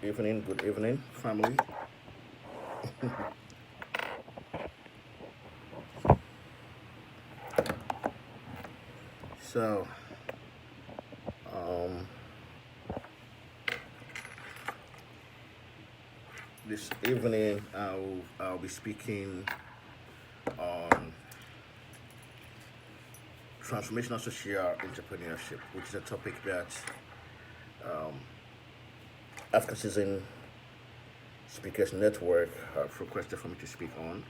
good evening, family. So, um, this evening I'll be speaking on transformational social entrepreneurship, which is a topic that African Citizen Speakers Network have requested for me to speak on.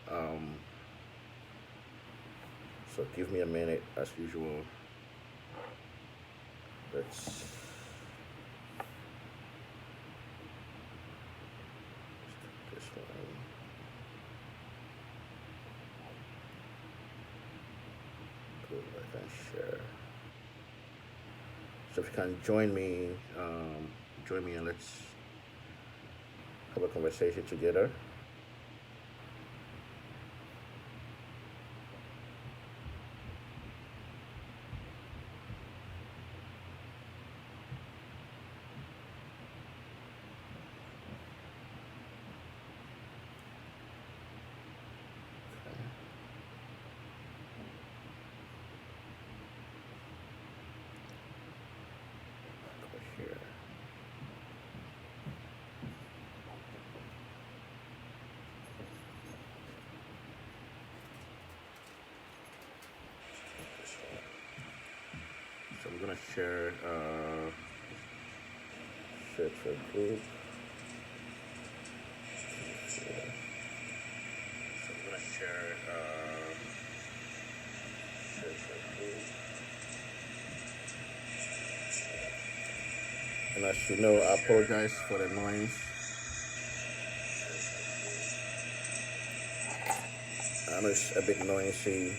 Um, so, give me a minute, as usual. Let's this one. Good, I can share. So if you can join me and let's have a conversation together. Over here. This one. So I'm gonna share to a group. Yeah. So I'm gonna share to a group. And as you know, I apologize for the noise. I know it's a bit noisy.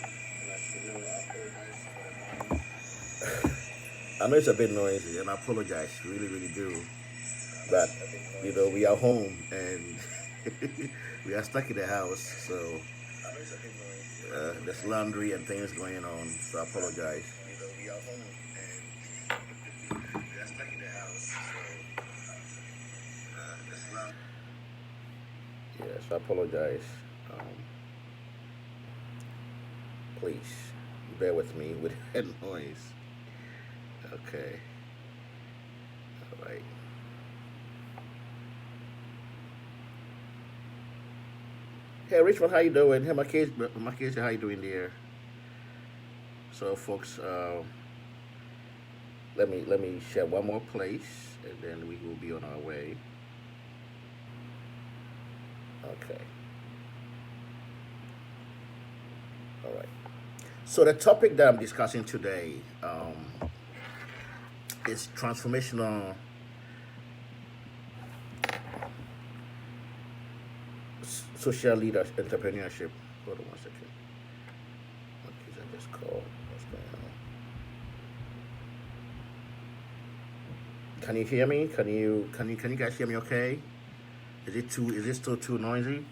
I know it's a bit noisy, and I apologize, really, really do. But we are home and we are stuck in the house, so there's laundry and things going on. So I apologize. We are home and we are stuck in the house, so there's laundry. Yeah, so I apologize. Um, please bear with me with that noise. Okay. All right. Hey, Richmond, how you doing? Hey, my kids, how you doing there? So, folks, let me share one more place, and then we will be on our way. Okay. All right. So, the topic that I'm discussing today is transformational social leadership entrepreneurship. Hold on one second. My kids I just called. What's going on? Can you hear me? Can you guys hear me okay? Is it still too noisy?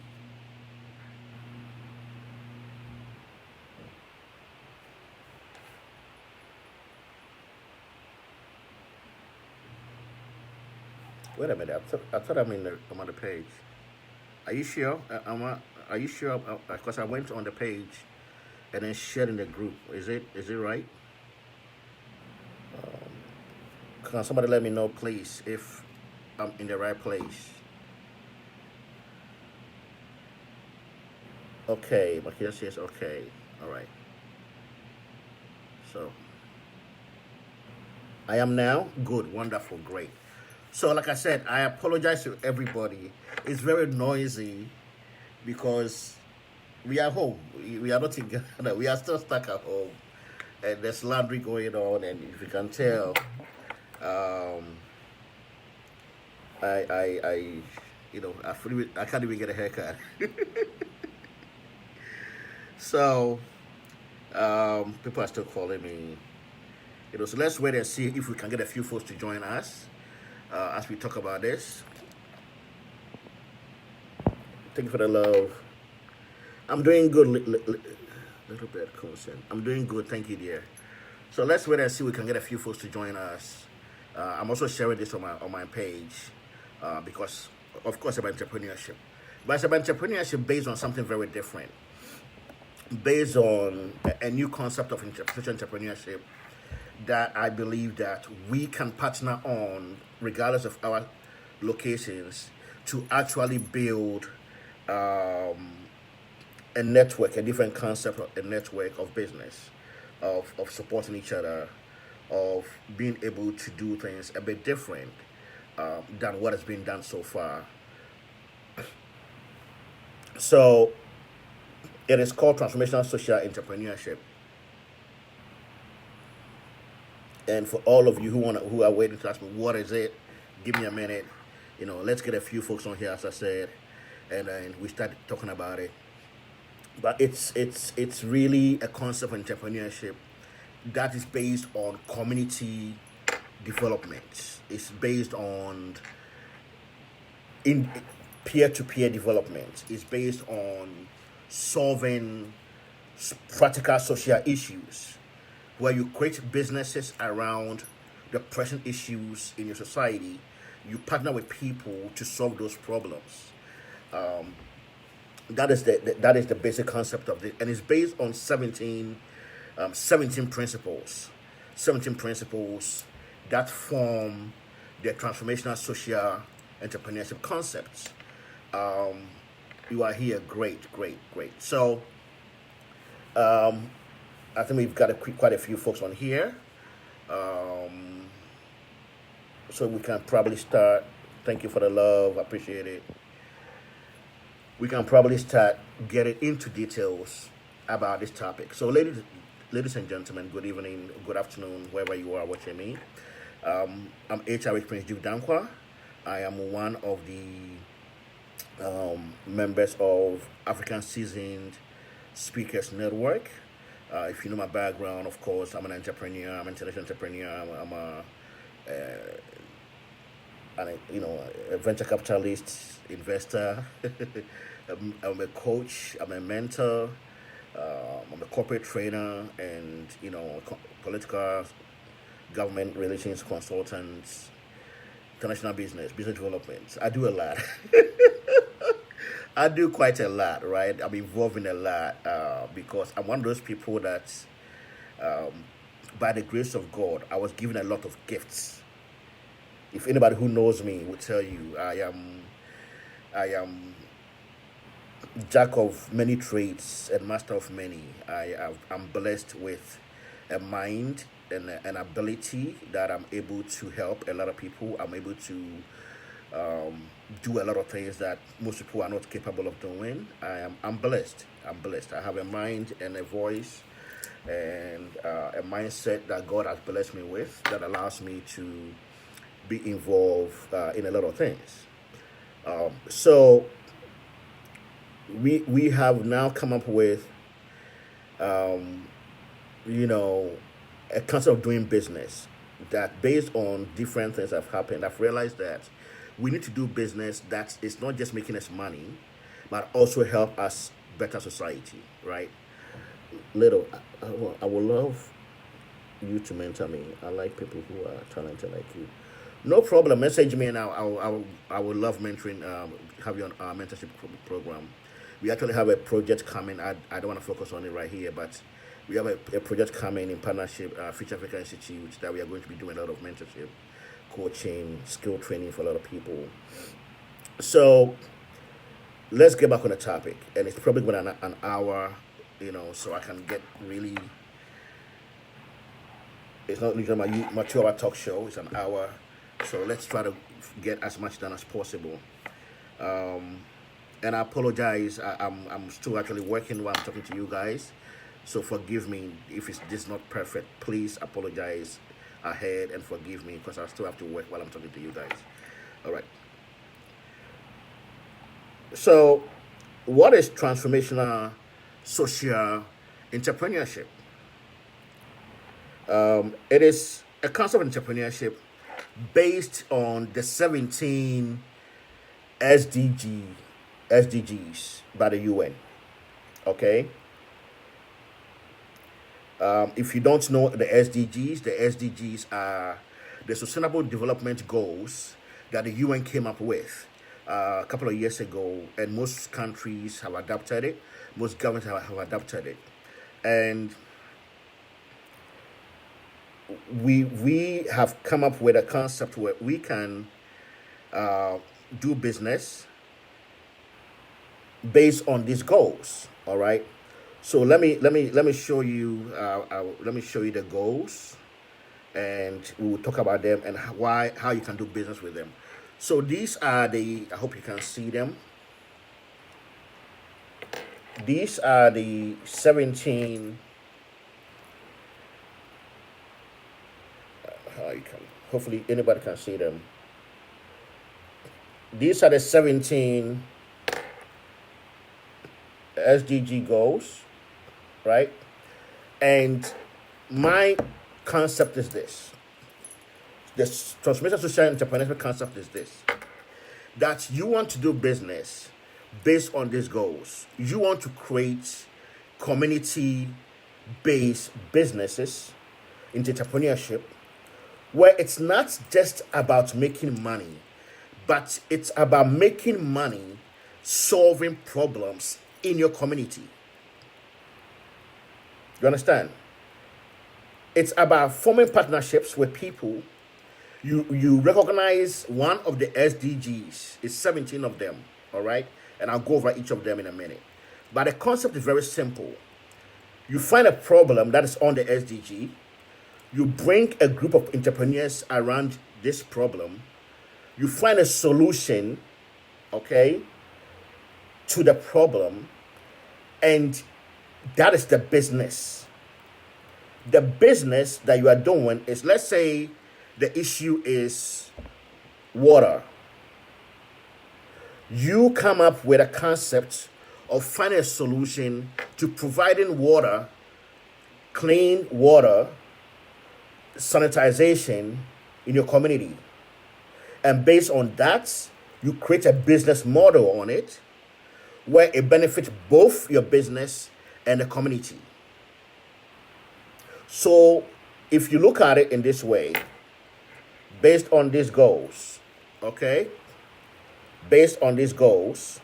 Wait a minute. I thought I'm on the page. Are you sure? Are you sure? Because I went on the page and then shared in the group. Is it right? Can somebody let me know, please, if I'm in the right place? Okay, but here says okay. All right. So I am now good, wonderful, great. So, like I said, I apologize to everybody. It's very noisy because we are home. We are not in Ghana. We are still stuck at home, and there's laundry going on. And if you can tell, um, I I can't even get a haircut. So, people are still calling me. So let's wait and see if we can get a few folks to join us as we talk about this. Thank you for the love. I'm doing good. Little bit concerned. I'm doing good. Thank you, dear. So let's wait and see if we can get a few folks to join us. I'm also sharing this on my page. because, of course, about entrepreneurship. But it's about entrepreneurship based on something very different, based on a new concept of entrepreneurship that I believe that we can partner on, regardless of our locations, to actually build a network, a different concept of a network of business, of supporting each other, of being able to do things a bit different than what has been done so far. So it is called transformational social entrepreneurship. And for all of you who are waiting to ask me what is it, give me a minute. Let's get a few folks on here, as I said, and then we start talking about it. But it's really a concept of entrepreneurship that is based on community development. It's based on in peer-to-peer development. It's based on solving practical social issues, where you create businesses around the present issues in your society. You partner with people to solve those problems. That is the basic concept of it, and it's based on 17 principles, 17 principles that form the transformational social entrepreneurship concepts. You are here, great, great, great. So I think we've got quite a few folks on here, so we can probably start. Thank you for the love, I appreciate it. We can probably start getting into details about this topic. So, ladies and gentlemen, good evening, good afternoon, wherever you are watching me. I'm HRH Prince Duke Dankwa. I am one of the members of African Seasoned Speakers Network. If you know my background, of course, I'm an entrepreneur. I'm an international entrepreneur. I'm a venture capitalist, investor. I'm a coach. I'm a mentor. I'm a corporate trainer, and political government relations consultant, international business development. I do a lot. I do quite a lot, right? I'm involved in a lot because I'm one of those people that, by the grace of God, I was given a lot of gifts. If anybody who knows me will tell you, I am jack of many trades and master of many. I'm blessed with a mind and an ability that I'm able to help a lot of people. I'm able to do a lot of things that most people are not capable of doing. I'm blessed. I'm blessed. I have a mind and a voice and a mindset that God has blessed me with that allows me to be involved in a lot of things. So we have now come up with you know a concept of doing business that, based on different things that have happened, I've realized that we need to do business that is not just making us money, but also help us better society, right? Little, I would love you to mentor me. I like people who are talented like you. No problem. Message me, and I would love mentoring. Have you on our mentorship program. We actually have a project coming. I don't want to focus on it right here, but we have a project coming in partnership, Future Africa Institute, that we are going to be doing a lot of mentorship, coaching, skill training for a lot of people. So let's get back on the topic, and it's probably been an hour, so I can get really. It's not usually my 2 hour talk show. It's an hour, so let's try to get as much done as possible. And I apologize. I'm still actually working while I'm talking to you guys, so forgive me if it's this not perfect. Please apologize ahead and forgive me because I still have to work while I'm talking to you guys. All right. So, what is transformational social entrepreneurship? It is a concept of entrepreneurship based on the 17 SDGs by the UN. Okay. If you don't know the SDGs are the Sustainable Development Goals that the UN came up with a couple of years ago, and most countries have adopted it. Most governments have adopted it, and we have come up with a concept where we can do business based on these goals. All right. So let me show you let me show you the goals, and we will talk about them and how you can do business with them. So these are the, I hope you can see them. These are the 17. How you can, hopefully anybody can see them. These are the 17 SDG goals, right? And my concept is this. The transformation social entrepreneurship concept is this: that you want to do business based on these goals. You want to create community-based businesses into entrepreneurship where it's not just about making money, but it's about making money solving problems in your community. You understand? It's about forming partnerships with people. You recognize one of the SDGs. It's 17 of them, all right? And I'll go over each of them in a minute. But the concept is very simple. You find a problem that is on the SDG. You bring a group of entrepreneurs around this problem. You find a solution, okay, to the problem. And that is the business. The business that you are doing is, let's say the issue is water. You come up with a concept of finding a solution to providing water, clean water, sanitization in your community. And based on that, you create a business model on it where it benefits both your business and the community. So if you look at it in this way, based on these goals, okay? Based on these goals,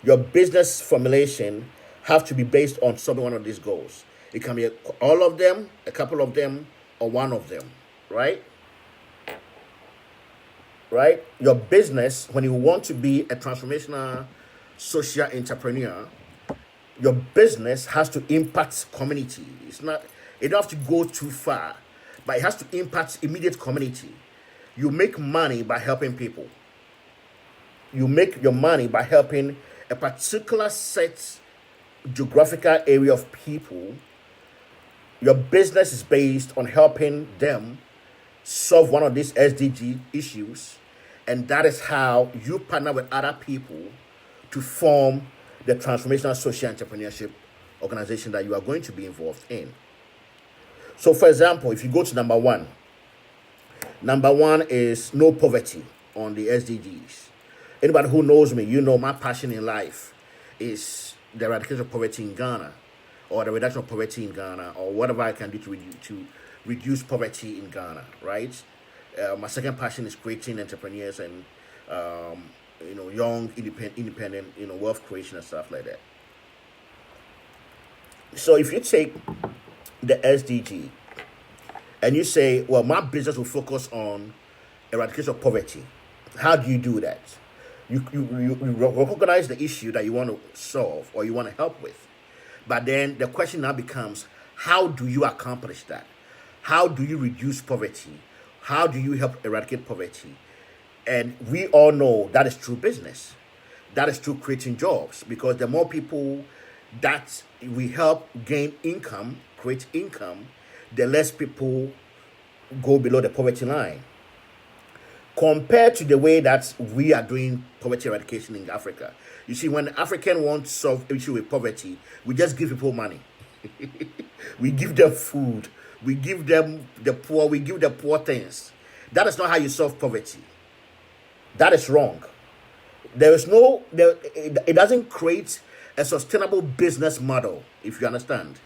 your business formulation have to be based on some one of these goals. It can be all of them, a couple of them, or one of them, right? Right? Your business, when you want to be a transformational social entrepreneur, your business has to impact community. It don't have to go too far, but it has to impact immediate community. You make money by helping people. You make your money by helping a particular set geographical area of people. Your business is based on helping them solve one of these SDG issues, and that is how you partner with other people to form the transformational social entrepreneurship organization that you are going to be involved in. So, for example, if you go to number one is no poverty on the SDGs. Anybody who knows me, you know my passion in life is the eradication of poverty in Ghana, or the reduction of poverty in Ghana, or whatever I can do to reduce poverty in Ghana, right? My second passion is creating entrepreneurs and young, independent, wealth creation and stuff like that. So if you take the SDG and you say, well, my business will focus on eradication of poverty, how do you do that? You recognize the issue that you want to solve or you want to help with. But then the question now becomes, how do you accomplish that? How do you reduce poverty? How do you help eradicate poverty? And we all know that is true business. That is true creating jobs, because the more people that we help gain income, create income, the less people go below the poverty line. Compared to the way that we are doing poverty eradication in Africa. You see, when the African wants to solve issue with poverty, we just give people money. We give them food. We give them the poor. We give the poor things. That is not how you solve poverty. That is wrong. It doesn't create a sustainable business model, if you understand.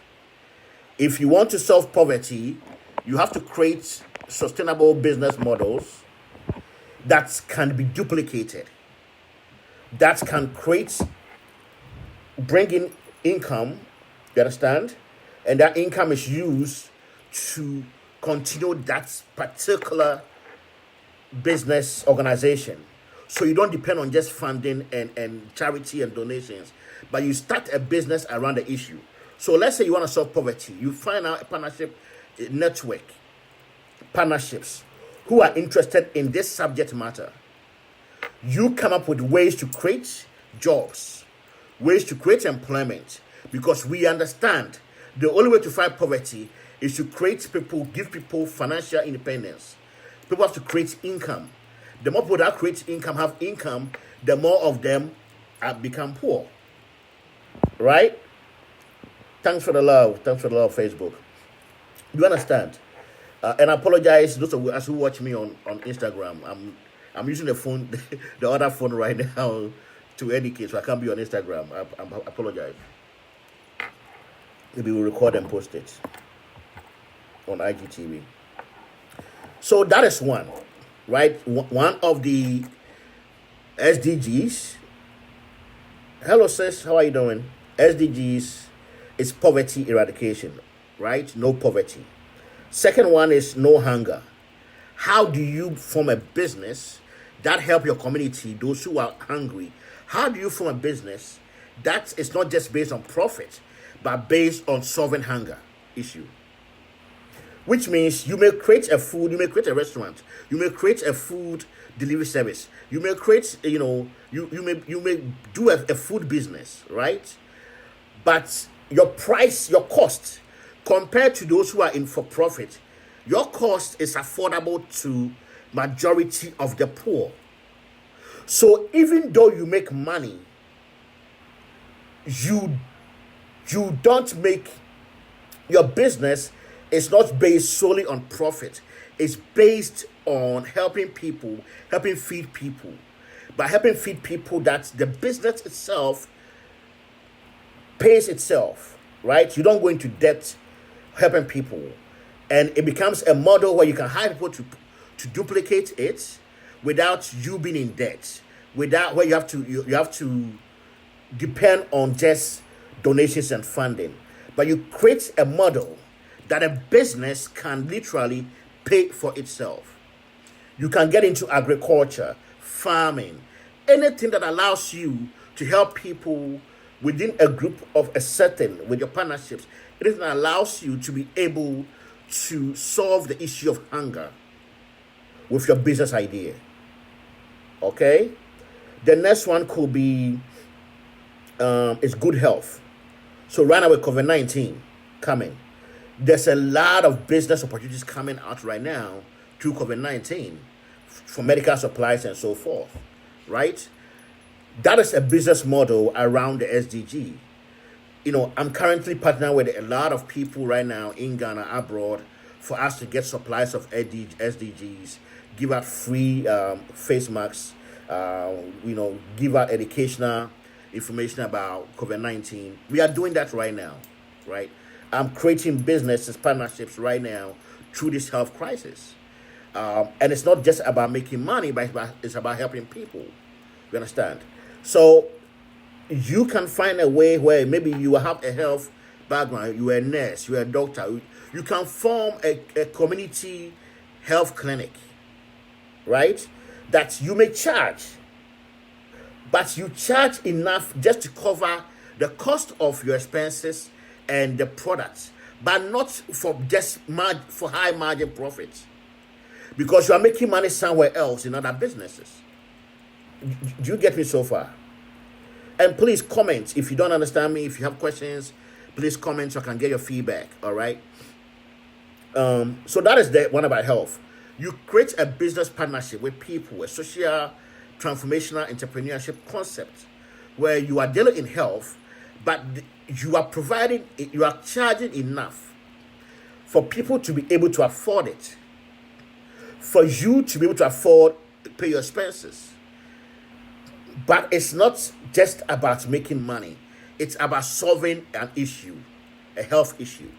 If you want to solve poverty, you have to create sustainable business models that can be duplicated, that can bring in income, you understand? And that income is used to continue that particular business organization. So you don't depend on just funding and charity and donations, but you start a business around the issue. So let's say you want to solve poverty. You find out a partnership network, partnerships who are interested in this subject matter. You come up with ways to create jobs, ways to create employment, because we understand the only way to fight poverty is to give people financial independence. People have to create income. The more people that have income, the more of them become poor. Right? Thanks for the love. Thanks for the love, Facebook. You understand? And I apologize those of us who watch me on Instagram. I'm using the phone, the other phone right now to educate, so I can't be on Instagram. I apologize. Maybe we'll record and post it on IGTV. So that is one, right? One of the SDGs. Hello, sis. How are you doing? SDGs is poverty eradication, right? No poverty. Second one is no hunger. How do you form a business that help your community, those who are hungry? How do you form a business that is not just based on profit, but based on solving hunger issue? Which means you may create a restaurant, you may create a food delivery service, you may create, you may do a food business, right? But your cost, compared to those who are in for profit, your cost is affordable to majority of the poor. So even though you make money, you don't make your business is not based solely on profit. It's based on helping feed people. By helping feed people, that the business itself pays itself, right? You don't go into debt helping people. And it becomes a model where you can hire people to duplicate it without you being in debt, without where you have to depend on just donations and funding. But you create a model that a business can literally pay for itself. You can get into agriculture, farming, anything that allows you to help people within a group of a certain, with your partnerships, anything that allows you to be able to solve the issue of hunger with your business idea. Okay? The next one could be is good health. So right now with COVID-19 coming, there's a lot of business opportunities coming out right now through COVID-19 for medical supplies and so forth, right? That is a business model around the SDG. I'm currently partnering with a lot of people right now in Ghana, abroad, for us to get supplies of SDGs, give out free face masks, give out educational information about COVID-19. We are doing that right now, right? I'm creating businesses, partnerships right now through this health crisis. And it's not just about making money, but it's about helping people. You understand? So you can find a way where maybe you have a health background, you're a nurse, you're a doctor. You can form a community health clinic, right? That you may charge, but you charge enough just to cover the cost of your expenses and the products, but not for just for high margin profits, because you are making money somewhere else in other businesses. Do you get me so far? And please comment if you don't understand me. If you have questions, please comment so I can get your feedback. All right. So that is the one about health. You create a business partnership with people, a social transformational entrepreneurship concept where you are dealing in health, but you are charging enough for people to be able to afford it, for you to be able to pay your expenses. But it's not just about making money. It's about solving an issue, a health issue.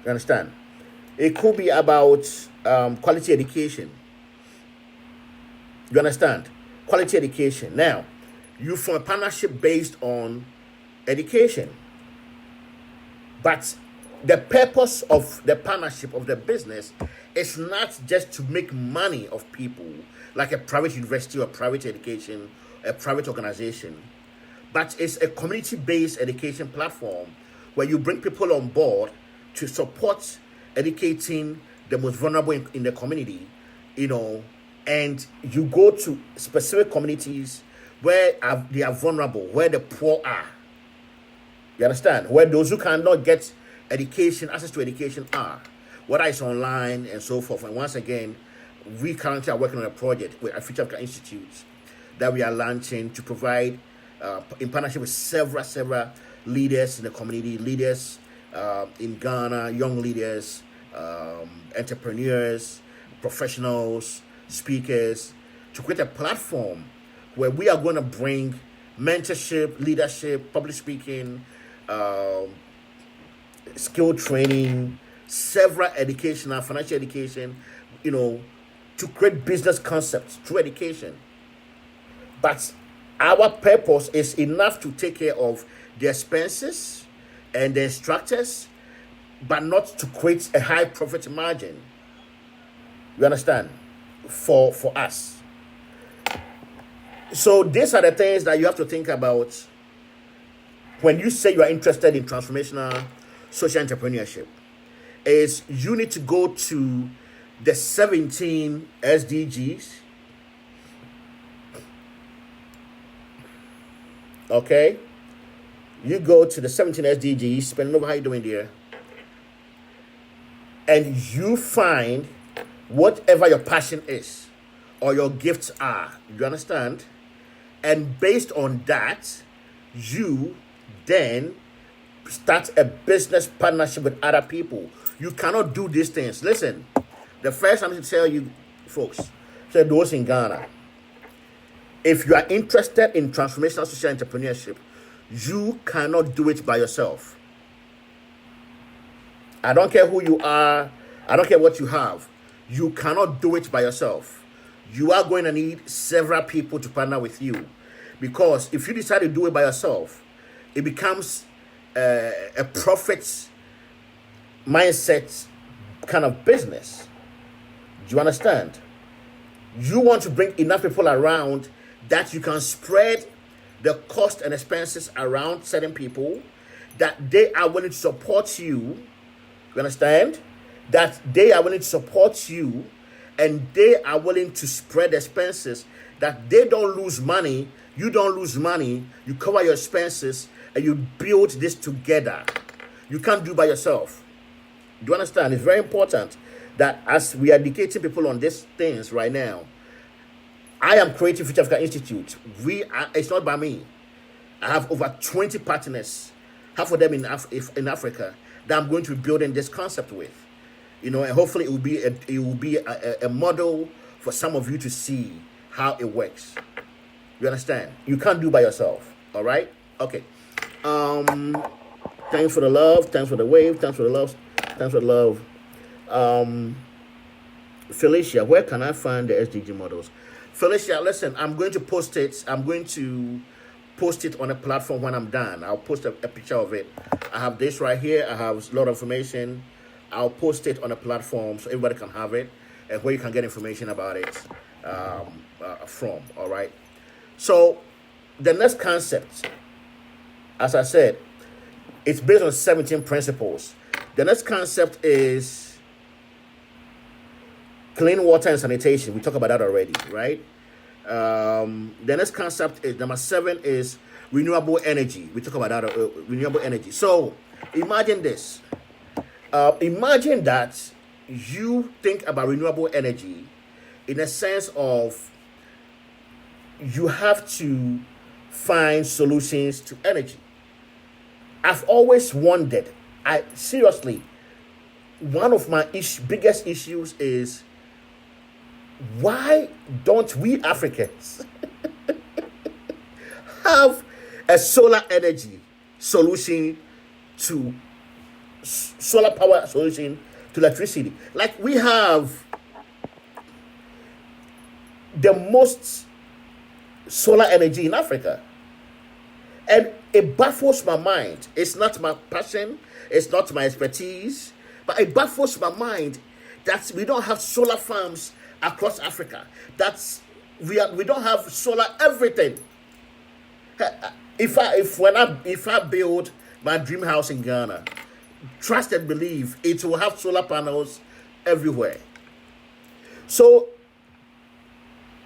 You understand? It could be about quality education. You understand? Quality education. Now, you form a partnership based on education. But the purpose of the partnership of the business is not just to make money of people like a private university or private education, a private organization, but it's a community based education platform where you bring people on board to support educating the most vulnerable in the community, you know, and you go to specific communities where they are vulnerable, where the poor are. You understand? Where those who cannot get education, access to education are, whether it's online and so forth. And once again, we currently are working on a project with Future Africa Institute that we are launching to provide, in partnership with several leaders in the community, leaders in Ghana, young leaders, entrepreneurs, professionals, speakers, to create a platform where we are going to bring mentorship, leadership, public speaking, skill training, several educational, financial education, you know, to create business concepts through education. But our purpose is enough to take care of the expenses and the instructors, but not to create a high profit margin. You understand? For us. So these are the things that you have to think about when you say you are interested in transformational social entrepreneurship. Is you need to go to the 17 SDGs. Okay? You go to the 17 SDGs, spending over how you doing there, and you find whatever your passion is or your gifts are. You understand? And based on that, you then start a business partnership with other people. You cannot do these things. Listen, the first time to tell you folks, so those in Ghana, if you are interested in transformational social entrepreneurship, you cannot do it by yourself. I don't care who you are, I don't care what you have. You cannot do it by yourself. You are going to need several people to partner with you. Because if you decide to do it by yourself, it becomes a profit mindset kind of business. Do you understand? You want to bring enough people around that you can spread the cost and expenses around certain people, that they are willing to support you. You understand? That they are willing to support you, and they are willing to spread expenses, that they don't lose money, you don't lose money, you cover your expenses, and you build this together. You can't do by yourself. Do you understand? It's very important that as we are educating people on these things right now, I am creating Future Africa Institute. It's not by me. I have over 20 partners, half of them in Africa, that I'm going to be building this concept with. You know, and hopefully it will be a model for some of you to see how it works. You understand? You can't do by yourself. All right? Okay. Thanks for the love. Thanks for the wave. Thanks for the love. Thanks for the love. Felicia, where can I find the SDG models? Felicia, listen, I'm going to post it. I'm going to post it on a platform when I'm done. I'll post a picture of it. I have this right here. I have a lot of information. I'll post it on a platform so everybody can have it and where you can get information about it from. All right. So the next concept, as I said, it's based on 17 principles. The next concept is clean water and sanitation. We talked about that already, right? The next concept is number 7 is renewable energy. We talk about that, renewable energy. So imagine this. Imagine that you think about renewable energy in a sense of you have to find solutions to energy. I've always wondered, seriously, one of my biggest issues is, why don't we Africans have a solar energy solution to solar power solution to electricity? Like we have the most solar energy in Africa. And it baffles my mind. It's not my passion, it's not my expertise, but it baffles my mind that we don't have solar farms across Africa. We don't have solar everything. If I build my dream house in Ghana, trust and believe it will have solar panels everywhere. So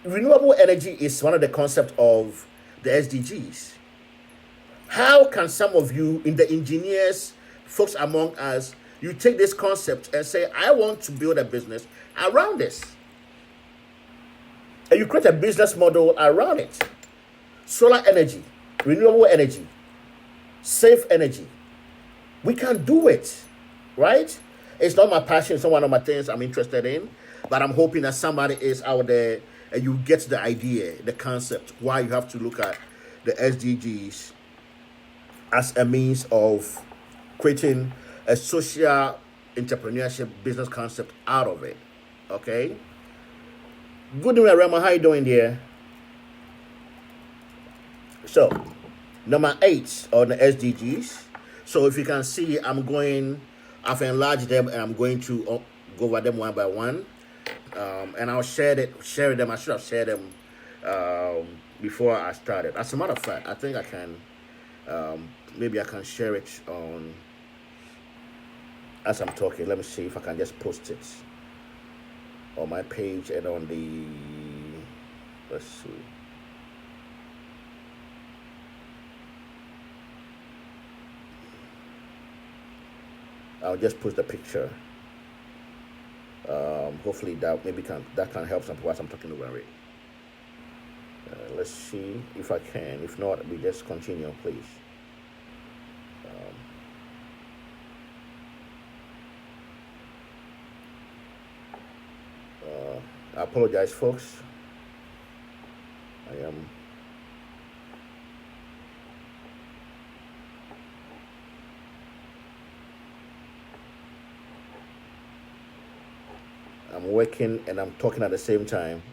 renewable energy is one of the concepts of the SDGs. How can some of you, in the engineers, folks among us, you take this concept and say, I want to build a business around this? And you create a business model around it. Solar energy, renewable energy, safe energy. We can do it, right? It's not my passion, it's not one of my things I'm interested in, but I'm hoping that somebody is out there and you get the idea, the concept, why you have to look at the SDGs as a means of creating a social entrepreneurship business concept out of it. Okay? Good evening, Rama. How you doing there? So, number 8 on the SDGs. So if you can see, I've enlarged them and I'm going to go over them one by one. And I'll share them. I should have shared them before I started. As a matter of fact, I think I can, maybe I can share it on, as I'm talking. Let me see if I can just post it on my page and on the, let's see. I'll just post the picture. Hopefully that can help some people as I'm talking over it. Let's see if I can. If not, we just continue, please. I apologize, folks. I'm working and I'm talking at the same time.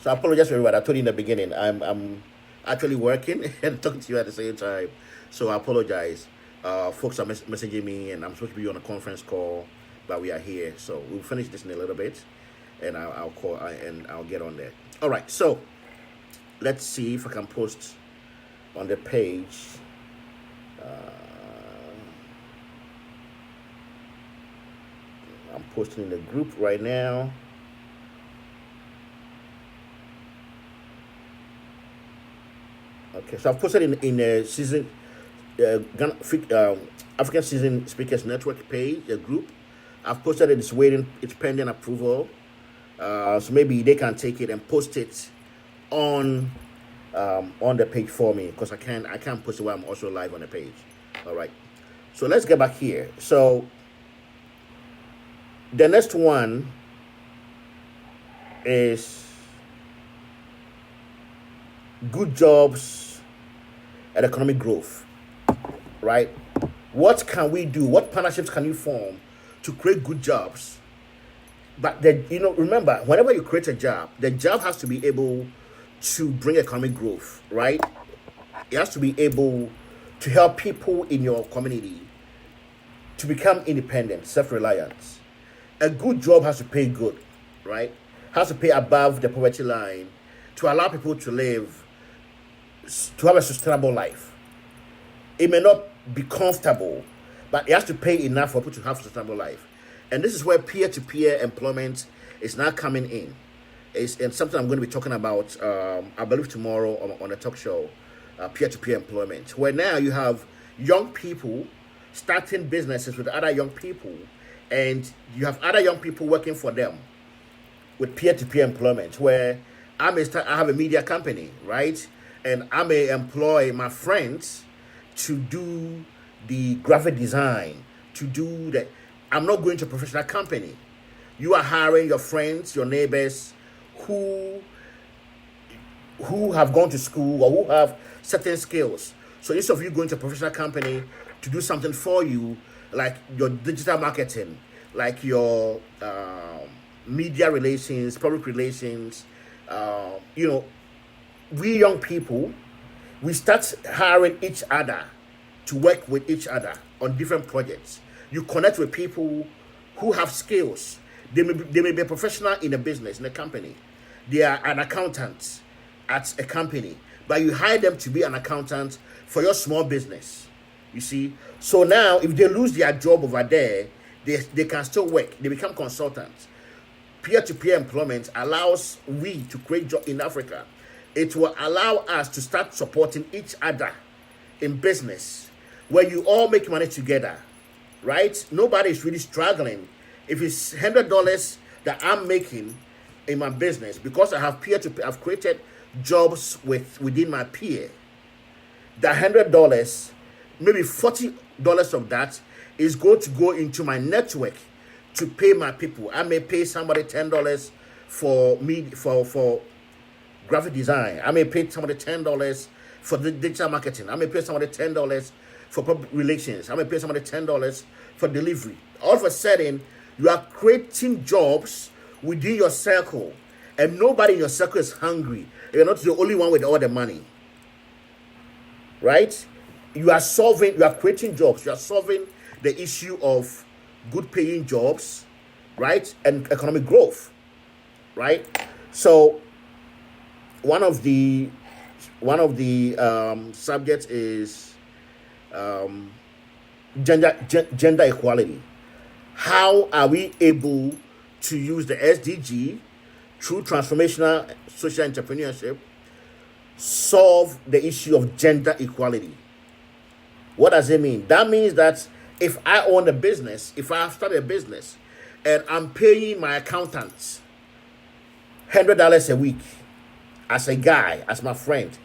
So I apologize for everybody. I told you in the beginning, I'm actually working and talking to you at the same time. So I apologize. Folks are messaging me and I'm supposed to be on a conference call, but we are here. So we'll finish this in a little bit and I'll call and I'll get on there. All right. So let's see if I can post on the page. I'm posting in the group right now. Okay, so I've posted in a season African Season Speakers Network page, a group. I've posted it. It's waiting. It's pending approval. So maybe they can take it and post it on the page for me, because I can't post it while I'm also live on the page. All right. So let's get back here. So the next one is good jobs and economic growth. Right? What can we do? What partnerships can you form to create good jobs? But remember, whenever you create a job, the job has to be able to bring economic growth, right? It has to be able to help people in your community to become independent, self-reliant. A good job has to pay good, right? Has to pay above the poverty line to allow people to live, to have a sustainable life. It may not be comfortable, but it has to pay enough for people to have a sustainable life. And this is where peer-to-peer employment is now coming in. And something I'm going to be talking about, I believe tomorrow on a talk show, peer-to-peer employment, where now you have young people starting businesses with other young people, and you have other young people working for them with peer-to-peer employment, where I have a media company, right? And I may employ my friends to do the graphic design, to do the... I'm not going to a professional company. You are hiring your friends, your neighbors, who have gone to school or who have certain skills. So instead of you going to a professional company to do something for you, like your digital marketing, like your media relations, public relations. You know, we young people, we start hiring each other to work with each other on different projects. You connect with people who have skills. They may be a professional in a business, in a company. They are an accountant at a company, but you hire them to be an accountant for your small business. You see? So now, if they lose their job over there, they can still work. They become consultants. Peer-to-peer employment allows we to create jobs in Africa. It will allow us to start supporting each other in business, where you all make money together, right? Nobody is really struggling. If it's $100 that I'm making in my business, because I have peer-to-peer, I've created jobs within my peer. The $100, maybe $40 of that is going to go into my network to pay my people. I may pay somebody $10 for me for graphic design. I may pay somebody $10 for the digital marketing. I may pay somebody $10 for public relations. I may pay somebody $10 for delivery. All of a sudden, you are creating jobs within your circle, and nobody in your circle is hungry. You're not the only one with all the money, right? You are creating jobs. You are solving the issue of good paying jobs, right? And economic growth, right? So one of the subjects is gender equality. How are we able to use the SDG through transformational social entrepreneurship solve the issue of gender equality? What does it mean? That means that if I own a business, if I have started a business, and I'm paying my accountants $100 a week as a guy, as my friend,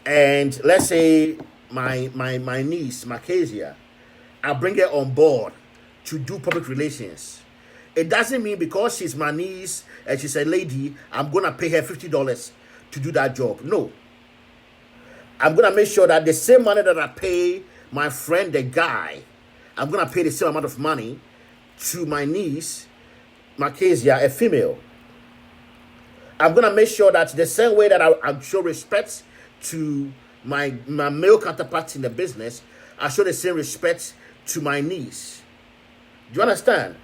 and let's say my niece, Macasia, I bring her on board to do public relations. It doesn't mean because she's my niece and she's a lady, I'm going to pay her $50 to do that job. No. I'm going to make sure that the same money that I pay my friend, the guy, I'm going to pay the same amount of money to my niece, Macasia, a female. I'm going to make sure that the same way that I show respect to my male counterparts in the business, I show the same respect to my niece. Do you understand?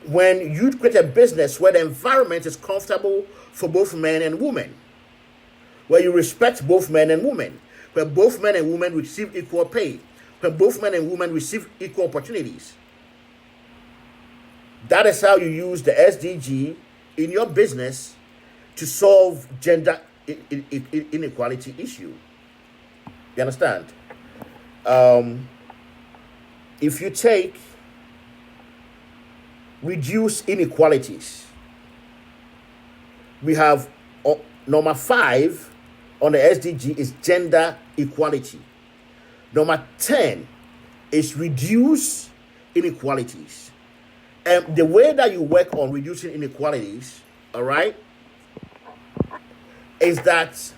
When you create a business where the environment is comfortable for both men and women, where you respect both men and women, where both men and women receive equal pay, where both men and women receive equal opportunities. That is how you use the SDG in your business to solve gender inequality issue. You understand? If you take reduce inequalities, we have number 5 on the SDG is gender equality. Number 10 is reduce inequalities. And the way that you work on reducing inequalities, all right, is that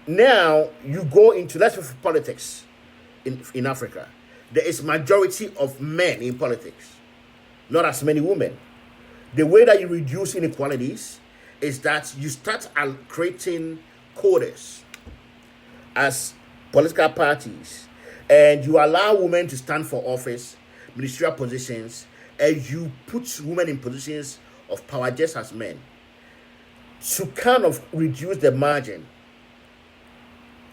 now you go into, let's say, politics in Africa. There is majority of men in politics, not as many women. The way that you reduce inequalities is that you start creating quotas as political parties, and you allow women to stand for office, ministerial positions, and you put women in positions of power just as men to kind of reduce the margin,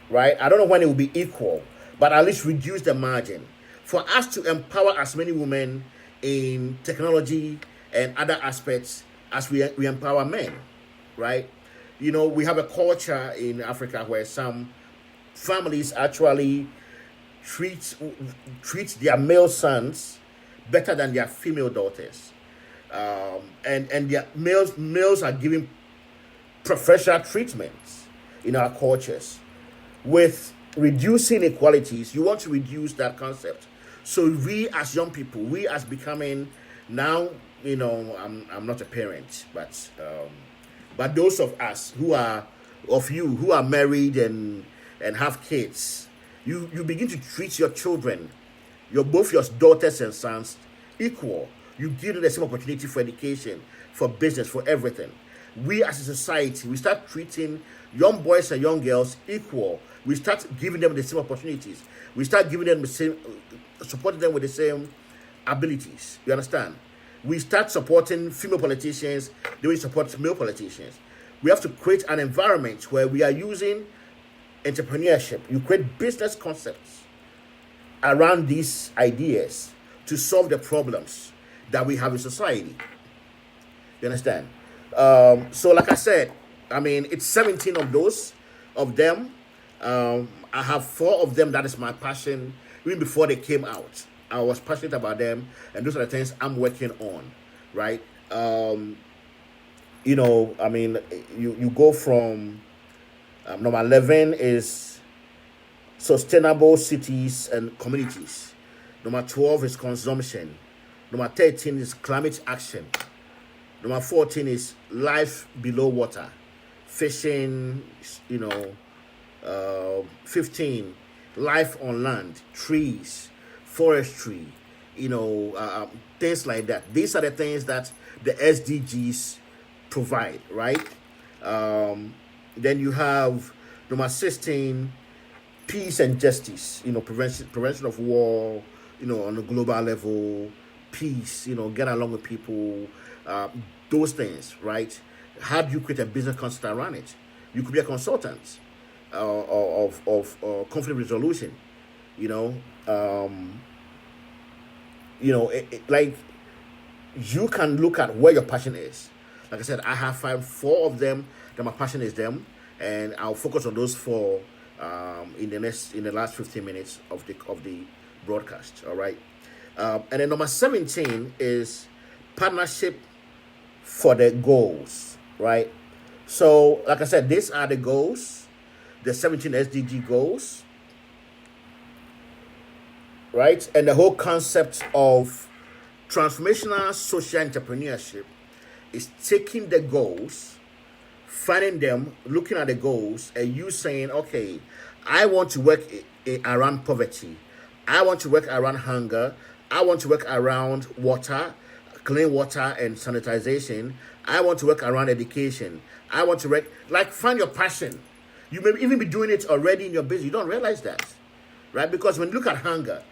right? I don't know when it will be equal, but at least reduce the margin for us to empower as many women in technology and other aspects as we empower men, right? You know, we have a culture in Africa where some families actually treat their male sons better than their female daughters, and their males are given preferential treatments in our cultures. With reducing inequalities, you want to reduce that concept. So we as young people, we as becoming now, you know, I'm not a parent, but those of us who are married and have kids, You begin to treat your children, both your daughters and sons, equal. You give them the same opportunity for education, for business, for everything. We as a society, we start treating young boys and young girls equal. We start giving them the same opportunities. We start giving them the same, supporting them with the same abilities. You understand? We start supporting female politicians the way we support male politicians. We have to create an environment where we are using entrepreneurship. You create business concepts around these ideas to solve the problems that we have in society. You understand? So like I said, I mean, it's 17 of them. I have 4 of them. That is my passion. Even before they came out, I was passionate about them, and those are the things I'm working on, right? You know, I mean, you go from number 11 is sustainable cities and communities. Number 12 is consumption. Number 13 is climate action. Number 14 is life below water, fishing, you know. 15, life on land, trees, forestry, you know, things like that. These are the things that the SDGs provide, right? Then you have number 16, peace and justice, you know, prevention of war, you know, on a global level, peace, you know, get along with people, those things, right? How do you create a business concept around it? You could be a consultant of conflict resolution, you know. Like you can look at where your passion is. Like I said, I have 4 of them that my passion is them, and I'll focus on those 4 in the last 15 minutes of the broadcast. All right, and then number 17 is partnership for the goals, right? So, like I said, these are the goals, the 17 SDG goals, right? And the whole concept of transformational social entrepreneurship is taking the goals, finding them, looking at the goals, and you saying, okay, I want to work around poverty. I want to work around hunger. I want to work around water, clean water and sanitization. I want to work around education. I want to work, like, find your passion. You may even be doing it already in your business. You don't realize that, right? Because when you look at hunger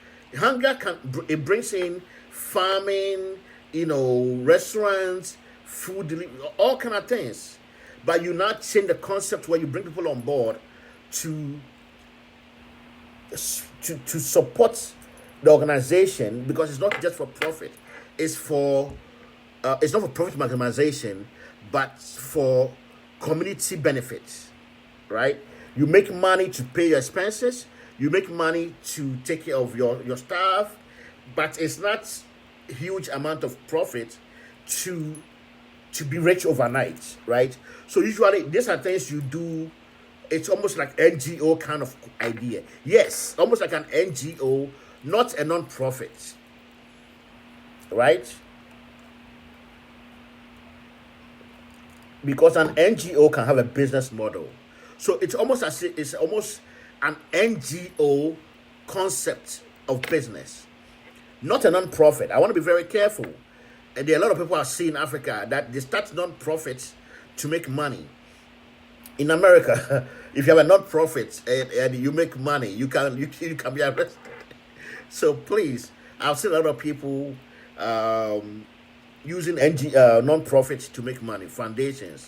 it brings in farming, you know, restaurants, food delivery, all kind of things. But you not change the concept where you bring people on board to support the organization, because it's not just for profit. It's not for profit maximization, but for community benefits, right? You make money to pay your expenses. You make money to take care of your staff, but it's not a huge amount of profit to be rich overnight, right? So usually these are things you do. It's almost like NGO kind of idea. Yes, almost like an NGO, not a non-profit, right? Because an NGO can have a business model. So it's almost an NGO concept of business, not a non-profit. I want to be very careful. And there are a lot of people I see in Africa that they start non-profits to make money. In America, if you have a non-profit and you make money, you can be arrested. So please, I've seen a lot of people using non-profits to make money. Foundations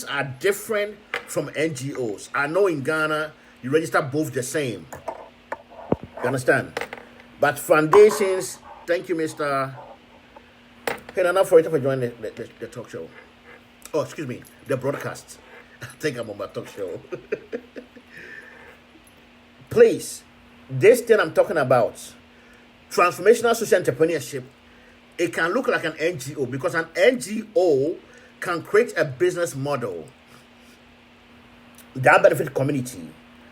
are different from NGOs. I know in Ghana, you register both the same. You understand? But foundations, thank you, Mr. Hey, Nana, for joining the talk show. Oh, excuse me, the broadcast. I think I'm on my talk show. Please, this thing I'm talking about, transformational social entrepreneurship, it can look like an NGO, because an NGO can create a business model that benefit community,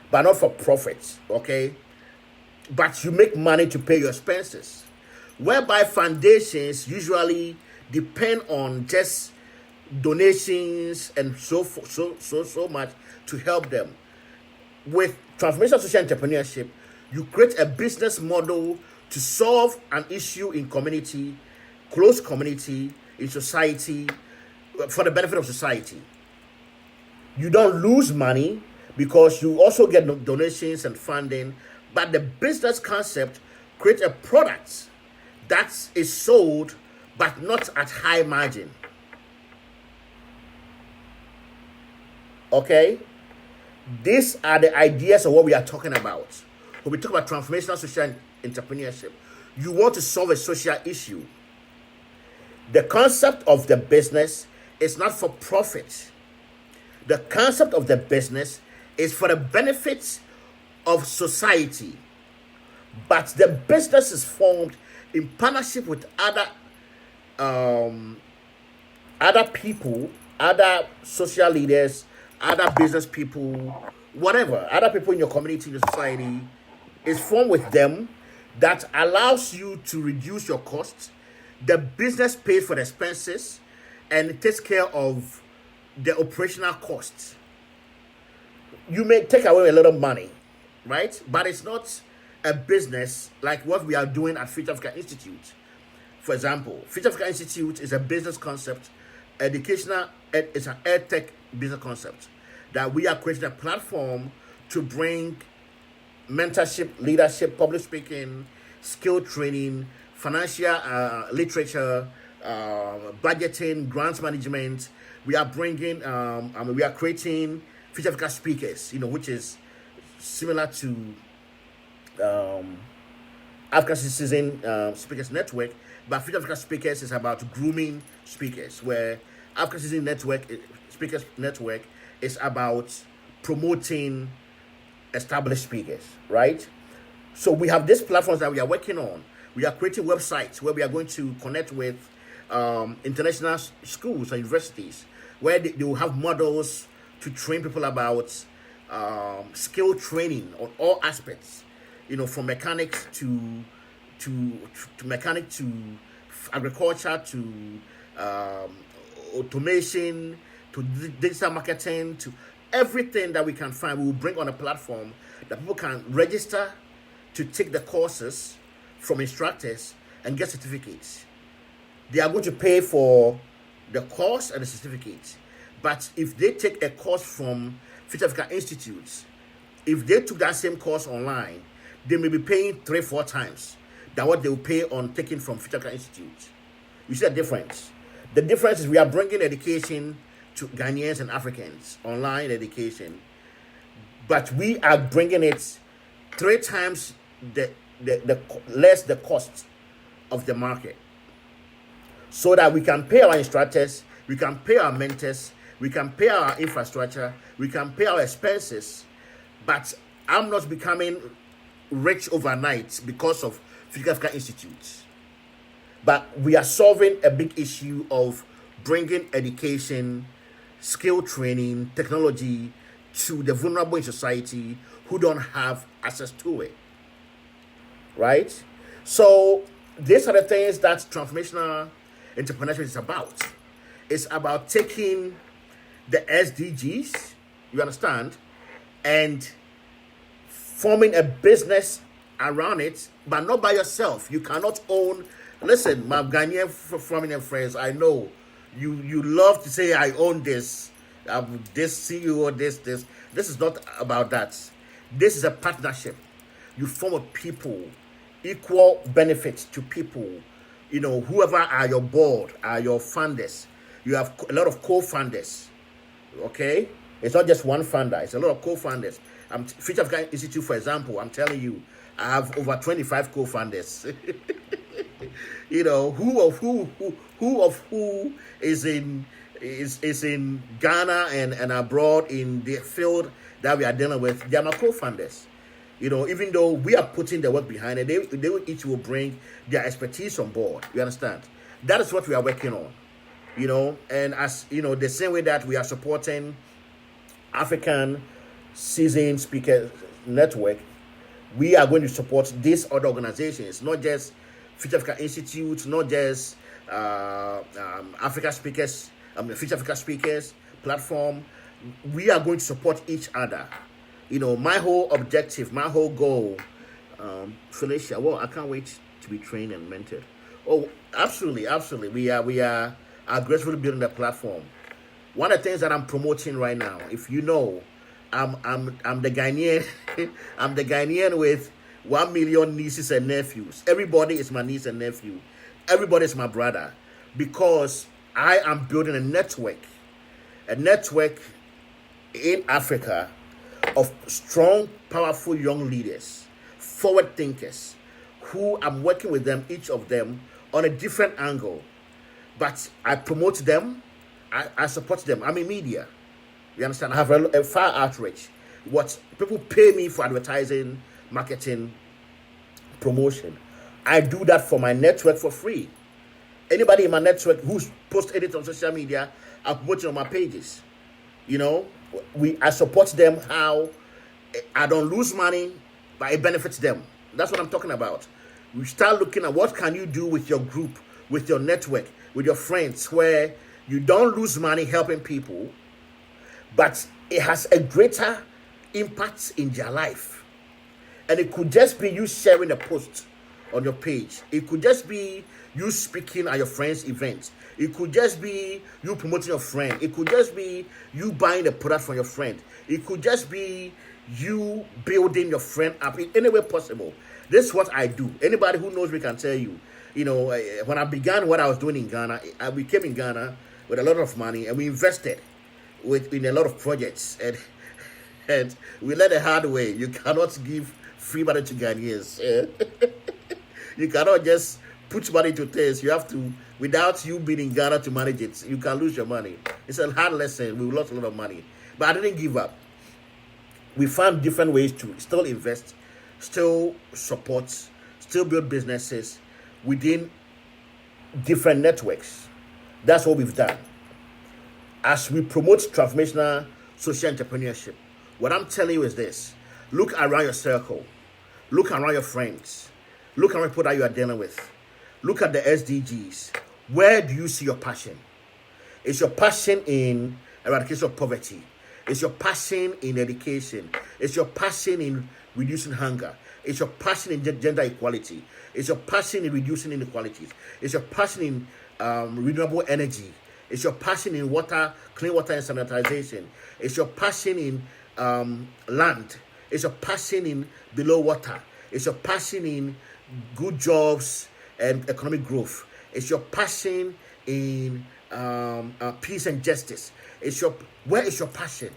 but not for profit, okay? But you make money to pay your expenses. Whereby foundations usually depend on just donations and so much to help them. with transformational social entrepreneurship, you create a business model to solve an issue in community, close community, in society, for the benefit of society. You don't lose money because you also get donations and funding, but the business concept creates a product that is sold but not at high margin. Okay? These are the ideas of what we are talking about. When we talk about transformational social entrepreneurship, you want to solve a social issue. The concept of the business is not for profit. The concept of the business is for the benefits of society. But the business is formed in partnership with other people, other social leaders, other business people, whatever, other people in your community, in your society, is formed with them that allows you to reduce your costs. The business pays for the expenses and it takes care of the operational costs. You may take away a little money, right? But it's not a business like what we are doing at Future Africa Institute. For example, Future Africa Institute is a business concept, it's an EdTech business concept that we are creating a platform to bring mentorship, leadership, public speaking, skill training, financial literature, budgeting, grants management. We are bringing, we are creating Future Africa Speakers, which is similar to African Citizen Speakers Network, but Future Africa Speakers is about grooming speakers, where African Citizen Speakers Network is about promoting established speakers, right? So we have these platforms that we are working on. We are creating websites where we are going to connect with international schools and universities, where they will have models to train people about skill training on all aspects, from mechanics to mechanic to agriculture to automation to digital marketing to everything that we can find. We will bring on a platform that people can register to take the courses from instructors and get certificates. They are going to pay for the course and the certificates. But if they take a course from Future Africa Institute, if they took that same course online, they may be paying 3-4 times than what they will pay on taking from Future Africa Institute. You see the difference? The difference is we are bringing education to Ghanaians and Africans, online education, but we are bringing it 3 times the less the cost of the market, so that we can pay our instructors, we can pay our mentors, we can pay our infrastructure, we can pay our expenses. But I'm not becoming rich overnight because of Future Africa Institute. But we are solving a big issue of bringing education, skill training, technology to the vulnerable in society who don't have access to it. Right? So these are the things that transformational entrepreneurship is about. It's about taking the SDGs, you understand, and forming a business around it, but not by yourself. You cannot own. Listen, my Ghanaian farming and friends, I know you love to say I own this, this CEO, this. This is not about that. This is a partnership. You form a people, equal benefits to people. Whoever are your board, are your funders. You have a lot of co-funders. Okay? It's not just one funder, it's a lot of co-funders. Future Africa Institute, for example, I'm telling you, I have over 25 co-funders. Who of who is in Ghana and abroad in the field that we are dealing with, they are my co-funders. Even though we are putting the work behind it, they each will bring their expertise on board. You understand? That is what we are working on. And as the same way that we are supporting African Seasoned Speaker Network, we are going to support these other organizations, not just Future Africa Institute, not just Africa Speakers, Future Africa Speakers platform. We are going to support each other My whole objective, my whole goal, Felicia. Well, I can't wait to be trained and mentored. Oh, absolutely, absolutely. We are aggressively building the platform. One of the things that I'm promoting right now, if you know, I'm the Ghanaian, I'm the Ghanaian with 1 million nieces and nephews. Everybody is my niece and nephew. Everybody is my brother, because I am building a network in Africa of strong, powerful young leaders, forward thinkers, who I'm working with them, each of them, on a different angle. But I promote them, I support them. I'm in media. You understand? I have a far outreach. What people pay me for advertising, marketing, promotion. I do that for my network for free. Anybody in my network who's post edit on social media, I promote it on my pages. I support them how I don't lose money, but it benefits them. That's what I'm talking about. We start looking at what can you do with your group, with your network, with your friends, where you don't lose money helping people, but it has a greater impact in their life. And it could just be you sharing a post on your page. It could just be you speaking at your friend's event. It could just be you promoting your friend. It could just be you buying a product from your friend. It could just be you building your friend up in any way possible. This is what I do. Anybody who knows me can tell you. When I began what I was doing in Ghana, we came in Ghana with a lot of money, and we invested in a lot of projects, and we learned the hard way. You cannot give free money to Ghanaians. You cannot just put money to things. You have to, without you being in Ghana to manage it, you can lose your money. It's a hard lesson. We lost a lot of money, but I didn't give up. We found different ways to still invest, still support, still build businesses within different networks. That's what we've done. As we promote transformational social entrepreneurship, what I'm telling you is this: look around your circle, look around your friends, look around people that you are dealing with, look at the SDGs. Where do you see your passion? Is your passion in eradication of poverty? Is your passion in education? Is your passion in reducing hunger? Is your passion in gender equality? Is your passion in reducing inequalities? Is your passion in renewable energy? Is your passion in water, clean water and sanitization? Is your passion in land? Is your passion in below water? Is your passion in good jobs and economic growth? Is your passion in peace and justice? Where is your passion?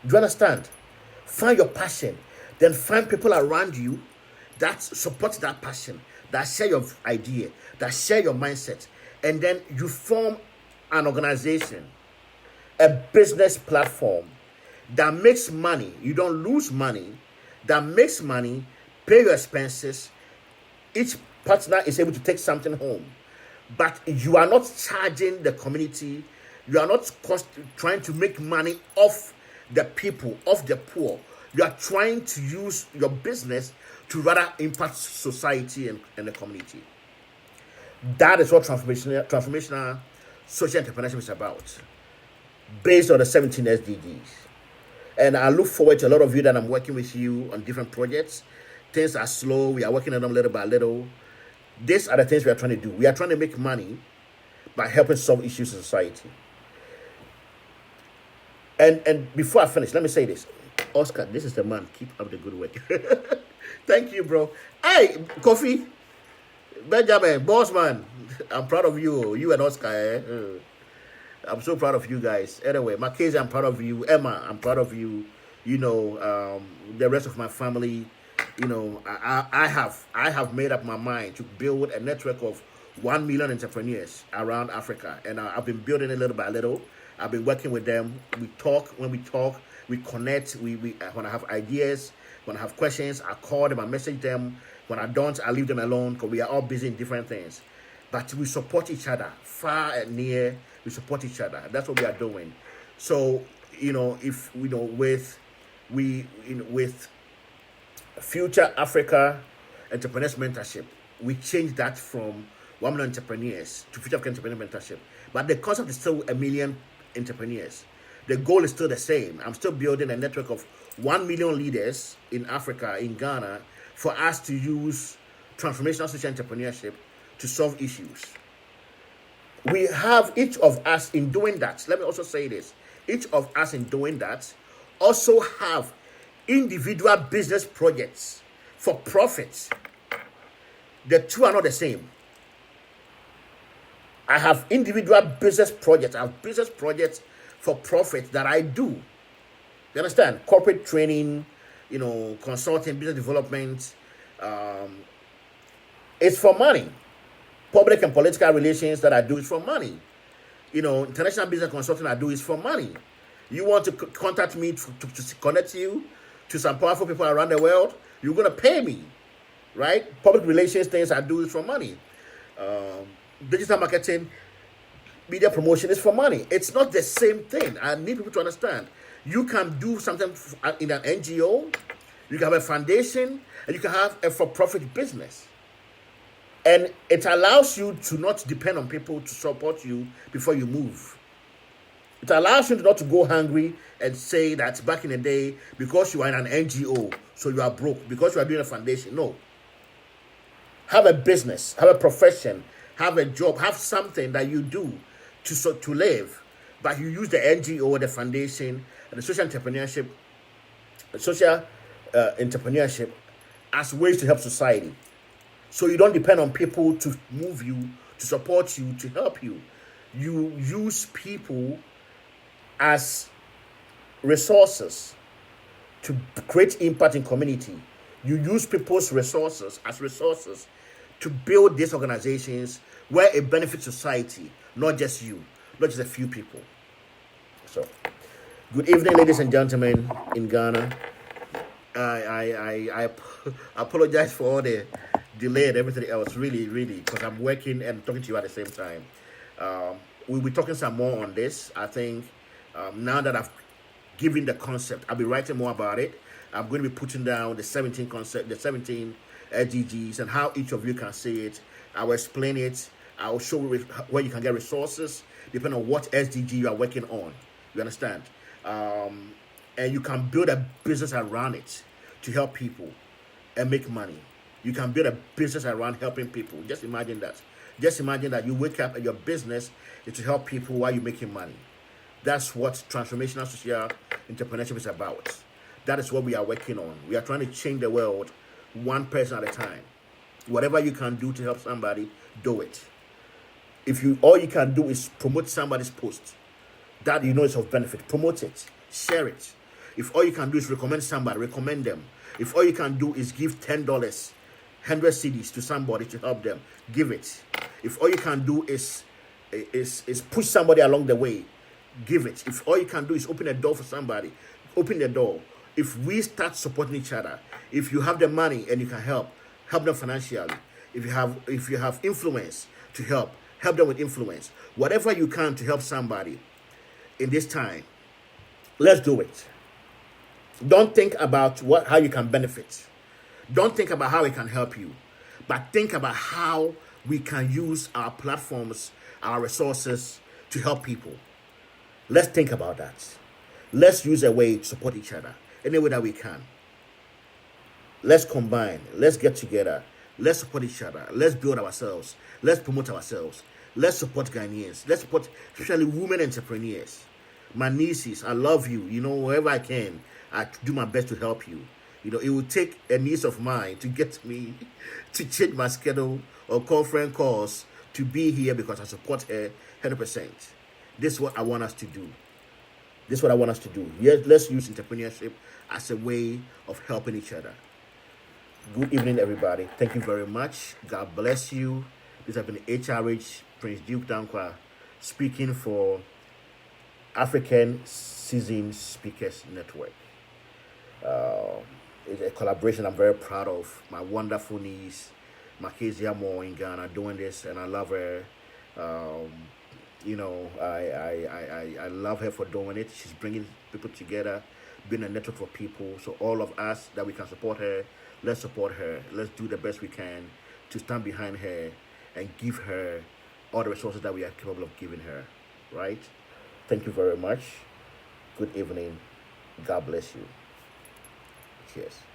Do you understand? Find your passion. Then find people around you that support that passion, that share your idea, that share your mindset. And then you form an organization, a business platform that makes money. You don't lose money, that makes money, pay your expenses. Each partner is able to take something home. But you are not charging the community. You are not trying to make money off the people, off the poor. You are trying to use your business to rather impact society and the community. That is what transformational social entrepreneurship is about, based on the 17 SDGs. And I look forward to a lot of you that I'm working with you on different projects. Things are slow. We are working on them little by little. These are the things we are trying to do. We are trying to make money by helping solve issues in society. And before I finish, let me say this. Oscar, this is the man. Keep up the good work. Thank you, bro. Hey, Kofi, Benjamin, boss man. I'm proud of you. You and Oscar. I'm so proud of you guys. Anyway, Mackenzie, I'm proud of you. Emma, I'm proud of you. The rest of my family. I have made up my mind to build a network of 1 million entrepreneurs around Africa, and I've been building it little by little. I've been working with them. We talk. When we talk, we connect. We when I have ideas, when I have questions, I call them, I message them. When I don't, I leave them alone because we are all busy in different things. But we support each other, far and near. We support each other. That's what we are doing. So if with Future Africa Entrepreneurs Mentorship, we changed that from 1 million entrepreneurs to Future Africa Entrepreneur Mentorship. But the concept is still 1 million entrepreneurs. The goal is still the same. I'm still building a network of 1 million leaders in Africa, in Ghana, for us to use transformational social entrepreneurship to solve issues. We have each of us in doing that. Let me also say this. Each of us in doing that also have individual business projects for profit. The two are not the same. I have individual business projects. I have business projects for profit that I do. You understand? Corporate training, consulting, business development. It's for money. Public and political relations that I do is for money. International business consulting I do is for money. You want to contact me to connect you to some powerful people around the world, you're going to pay me, right? Public relations things I do is for money. Digital marketing, media promotion is for money. It's not the same thing. I need people to understand. You can do something in an NGO, you can have a foundation, and you can have a for-profit business. And it allows you to not depend on people to support you before you move. It allows you not to go hungry and say that back in the day, because you are in an NGO, so you are broke, because you are doing a foundation. No. Have a business, have a profession, have a job, have something that you do to live, but you use the NGO, the foundation, and the social entrepreneurship as ways to help society. So you don't depend on people to move you, to support you, to help you. You use people as resources to create impact in community. You use people's resources as resources to build these organizations where it benefits society, not just you, not just a few people. So, good evening, ladies and gentlemen in Ghana. I apologize for all the delay and everything else, really, because I'm working and talking to you at the same time. We'll be talking some more on this. I think now that I've given the concept, I'll be writing more about it. I'm going to be putting down the 17 concept, the 17 SDGs, and how each of you can see it. I will explain it. I will show you where you can get resources, depending on what SDG you are working on. You understand? And you can build a business around it to help people and make money. You can build a business around helping people. Just imagine that. Just imagine that you wake up and your business is to help people while you're making money. That's what transformational social entrepreneurship is about. That is what we are working on. We are trying to change the world one person at a time. Whatever you can do to help somebody, do it. If all you can do is promote somebody's post that you know is of benefit, promote it, share it. If all you can do is recommend somebody, recommend them. If all you can do is give $10, 100 CDs to somebody to help them, give it. If all you can do is push somebody along the way, give it. If all you can do is open a door for somebody, open the door. If we start supporting each other, if you have the money and you can help them financially. If you have influence to help them with influence. Whatever you can to help somebody in this time, let's do it. Don't think about how you can benefit. Don't think about how it can help you, but think about how we can use our platforms, our resources to help people. Let's think about that. Let's use a way to support each other any way that we can. Let's combine. Let's get together. Let's support each other. Let's build ourselves. Let's promote ourselves. Let's support Ghanaians. Let's support especially women entrepreneurs. My nieces, I love you. Wherever I can, I do my best to help you. It will take a niece of mine to get me to change my schedule or conference calls to be here because I support her 100%. This is what I want us to do. Yes, let's use entrepreneurship as a way of helping each other. Good evening, everybody. Thank you very much. God bless you. This has been HRH Prince Duke Dankwa speaking for African Seasoned Speakers Network. It's a collaboration I'm very proud of. My wonderful niece, Makezia Moore in Ghana, doing this, and I love her. I love her for doing it. She's bringing people together, being a network for people. So all of us that we can support her, let's support her. Let's do the best we can to stand behind her and give her all the resources that we are capable of giving her, right? Thank you very much. Good evening. God bless you. Cheers.